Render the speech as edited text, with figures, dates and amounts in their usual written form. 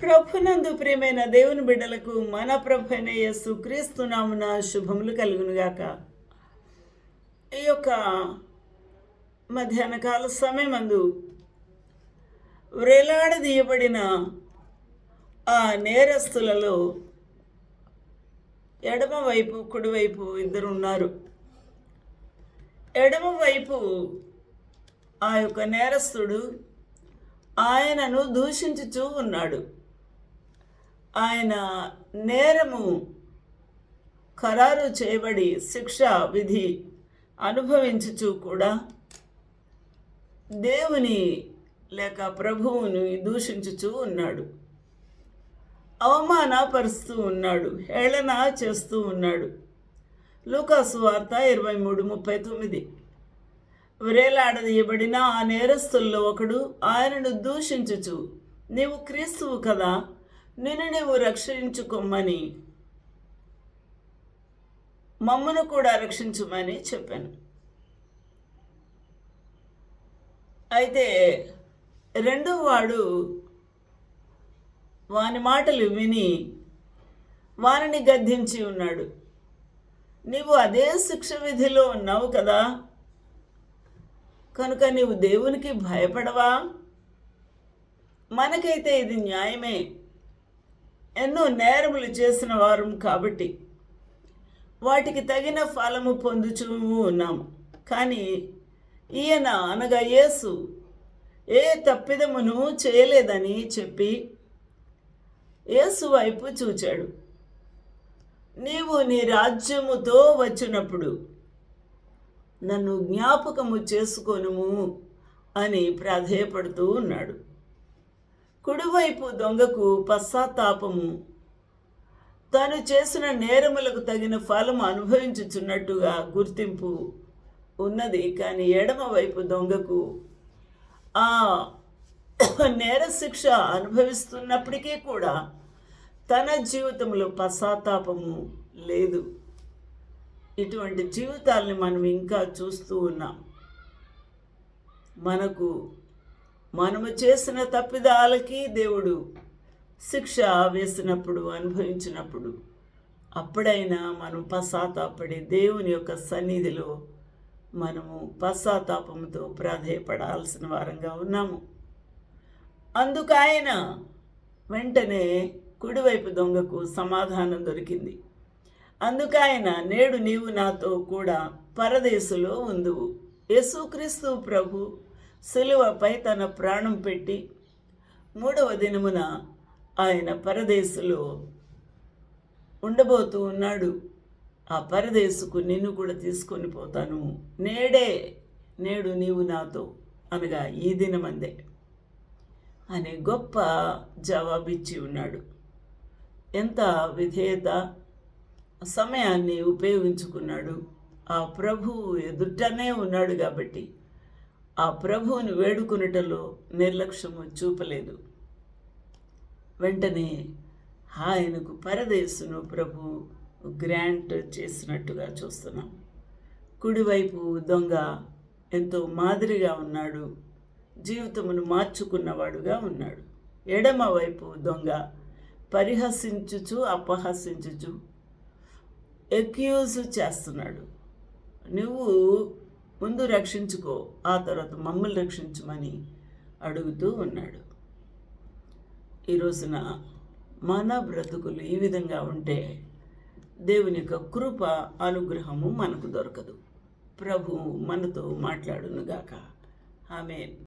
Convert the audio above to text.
ప్రభునందు ప్రియమైన దేవుని బిడ్డలకు మన ప్రభువైన యేసు క్రీస్తు నామమున శుభములు కలుగునుగాక. ఈ యొక్క మధ్యాహ్న కాల సమయమందు వ్రేలాడదీయబడిన ఆ నేరస్తులలో ఎడమవైపు కుడివైపు ఇద్దరు ఉన్నారు. ఎడమవైపు ఆ యొక్క నేరస్తుడు ఆయనను దూషించుచూ ఉన్నాడు. ఆయన నేరము ఖరారు చేయబడి శిక్షా విధి అనుభవించుచూ కూడా దేవుని లేక ప్రభువుని దూషించుచూ ఉన్నాడు, అవమానపరుస్తూ ఉన్నాడు, హేళన చేస్తూ ఉన్నాడు. లూకాసు వార్త 23:39. వ్రేలాడదీయబడిన ఆ నేరస్తుల్లో ఒకడు ఆయనను దూషించుచు, నీవు క్రీస్తువు కదా, నిన్ను నీవు రక్షించుకోమని మమ్మను కూడా రక్షించుమని చెప్పాను. అయితే రెండో వాడు వాని మాటలు విని వారిని గద్దించి ఉన్నాడు, నీవు అదే శిక్ష విధిలో ఉన్నావు కదా, కనుక నీవు దేవునికి భయపడవా? మనకైతే ఇది న్యాయమే, ఎన్నో నేరములు చేసిన వారం కాబట్టి వాటికి తగిన ఫలము పొందుచూ ఉన్నాము. కానీ ఈయన అనగా యేసు ఏ తప్పిదమును చేయలేదని చెప్పి యేసు వైపు చూచాడు. నీవు నీ రాజ్యముతో వచ్చినప్పుడు నన్ను జ్ఞాపకము చేసుకొనుము అని ప్రాధేయపడుతూ ఉన్నాడు. కుడివైపు దొంగకు పశ్చాత్తాపము, తాను చేసిన నేరములకు తగిన ఫలము అనుభవించుచున్నట్టుగా గుర్తింపు ఉన్నది. కానీ ఎడమవైపు దొంగకు ఆ నేర శిక్ష అనుభవిస్తున్నప్పటికీ కూడా తన జీవితంలో పశ్చాత్తాపము లేదు. ఇటువంటి జీవితాలని మనం ఇంకా చూస్తూ ఉన్నాం. మనము చేసిన తప్పిదాలకి దేవుడు శిక్ష వేసినప్పుడు, అనుభవించినప్పుడు అప్పుడైనా మనం పశ్చాత్తాపడి దేవుని యొక్క సన్నిధిలో మనము పశ్చాత్తాపంతో ప్రాధేయపడాల్సిన వారంగా ఉన్నాము. అందుకు ఆయన వెంటనే కుడివైపు దొంగకు సమాధానం దొరికింది. అందుకు ఆయన, నేడు నీవు నాతో కూడా పరదేశులో ఉందువు. యేసుక్రీస్తు ప్రభు సిలువపై తన ప్రాణం పెట్టి 3వ దినమున ఆయన పరదేశులో ఉండబోతూ ఉన్నాడు. ఆ పరదేశుకు నిన్ను కూడా తీసుకొని పోతాను, నేడు నీవు నాతో, అనగా ఈ దినమందే అనే గొప్ప జవాబిచ్చి ఉన్నాడు. ఎంత విధేయత, సమయాన్ని ఉపయోగించుకున్నాడు. ఆ ప్రభువు ఎదుటనే ఉన్నాడు కాబట్టి ఆ ప్రభువుని వేడుకొనుటలో నిర్లక్ష్యము చూపలేదు. వెంటనే ఆయనకు పరదేశును ప్రభు గ్రాంట్ చేసినట్టుగా చూస్తున్నాం. కుడివైపు దొంగ ఎంతో మాదిరిగా ఉన్నాడు, జీవితమును మార్చుకున్నవాడుగా ఉన్నాడు. ఎడమవైపు దొంగ పరిహసించుచు అపహసించుచు ఎక్యూజ్ చేస్తున్నాడు. నువ్వు ముందు రక్షించుకో, ఆ తర్వాత మమ్మల్ని రక్షించమని అడుగుతూ ఉన్నాడు. ఈ రోజున మన బ్రతుకులు ఈ విధంగా ఉంటే దేవుని యొక్క కృప, అనుగ్రహము మనకు దొరకదు. ప్రభు మనతో మాట్లాడునుగాక. ఆమేన్.